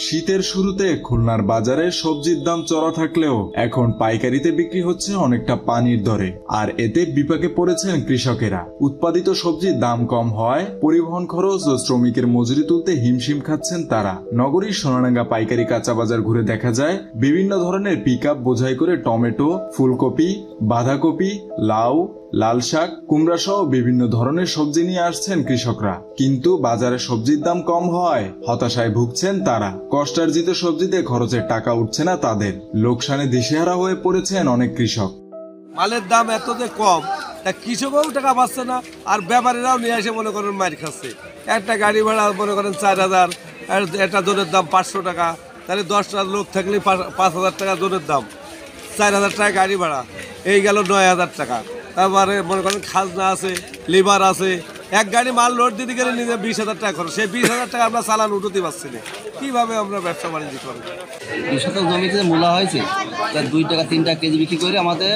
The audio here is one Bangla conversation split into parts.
শীতের শুরুতে খুলনার বাজারে সবজির দাম চড়া থাকলেও এখন পাইকারিতে বিক্রি হচ্ছে অনেকটা পানির দরে। আর এতে বিপাকে পড়েছেন কৃষকেরা। উৎপাদিত সবজির দাম কম হয়, পরিবহন খরচ ও শ্রমিকের মজুরি তুলতে হিমশিম খাচ্ছেন তারা। নগরীর সোনাডাঙ্গা পাইকারি কাঁচা বাজার ঘুরে দেখা যায় বিভিন্ন ধরনের পিকআপ বোঝাই করে টমেটো, ফুলকপি, বাঁধাকপি, লাউ, লাল শাক, কুমড়া সহ বিভিন্ন ধরনের সবজি নিয়ে আসছেন কৃষকরা। কিন্তু বাজারে সবজির দাম কম হয় হতাশায় ভুগছেন তারা। কষ্টার্জিত সবজিতে খরচের টাকা উঠছে না তাদের। লোকসানে দিশেহারা হয়ে পড়েছেন অনেক কৃষক। মালের দাম এত যে কম, তা কৃষকও টাকা পাচ্ছে না, আর ব্যাপারীরাও নিয়ে এসে মনে করেন মার খাচ্ছে। একটা গাড়ি ভাড়া মনে করেন 4,000, একটা জনের দাম 500 টাকা, তাহলে 10টা লোক থাকলে 5,000 টাকা জনের দাম, 4,000 টাকা গাড়ি ভাড়া, এই গেল 9,000 টাকা। তারপরে মনে করেন খাজনা আছে, লেবার আছে, এক গাড়ি মাল লোড দিতে গেলে নিজে 20,000 টাকা খরচ। সেই 20,000 টাকা আমরা চালান উঠতে পারছি না, কীভাবে আমরা ব্যবসা বাণিজ্য করবো? কৃষকের জমিতে মূলা হয়েছে, তার 2 টাকা 3 টাকা কেজি বিক্রি করে আমাদের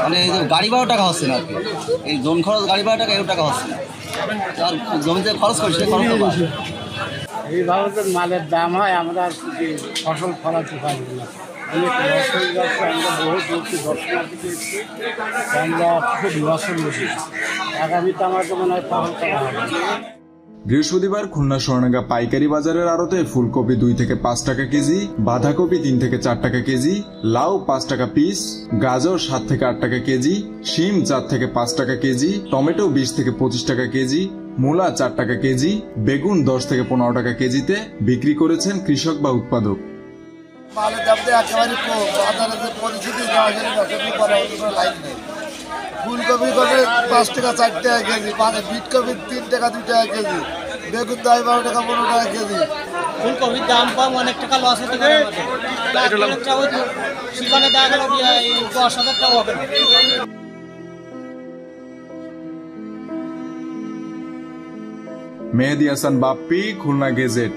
মানে এই যে গাড়ি ভাড়া টাকা হচ্ছে না আর কি। এই জোন খরচ গাড়ি ভাড়া টাকা টাকা হচ্ছে না, আর জমিতে খরচ করছে খরচ। এইভাবে তো মালের দাম হয়, আমরা ফসল ফলাতে পারি না। অনেক লস হয়ে যাচ্ছে। আমরা বহু বলছি দর্শনার্থীকে এসেছি, আমরা খুব লসের মধ্যে। আগামীতে আমার তো মনে হয় ফসল করা হবে। বৃহস্পতিবার খুলনা সোনাডাঙ্গা পাইকারি বাজারের আড়তে ফুলকপি 2 থেকে 5 টাকা কেজি, বাঁধাকপি 3 থেকে 4 টাকা কেজি, লাউ 5 টাকা পিস, গাজর 7 থেকে 8 টাকা কেজি, শিম 4 থেকে 5 টাকা কেজি, টমেটো 20 থেকে 25 টাকা কেজি, মূলা 4 টাকা কেজি, বেগুন 10 থেকে 15 টাকা কেজিতে বিক্রি করেছেন কৃষক বা উৎপাদক। মালের দাম তো একেবারে কম, বাজারে যে পরিস্থিতি লাইন নেই। ফুলকপি করে 5 টাকা 4 টাকা কেজি, বিট কপি 3 টাকা 2 টাকা কেজি, বেগুন 12 টাকা 15 টাকা কেজি। ফুলকপির দাম কম, অনেক টাকা লস হতে পারে। সেখানে দেখা গেল 10,000 টাকা হবে। মেহেদী হাসান বাপ্পি, খুলনা গেজেট।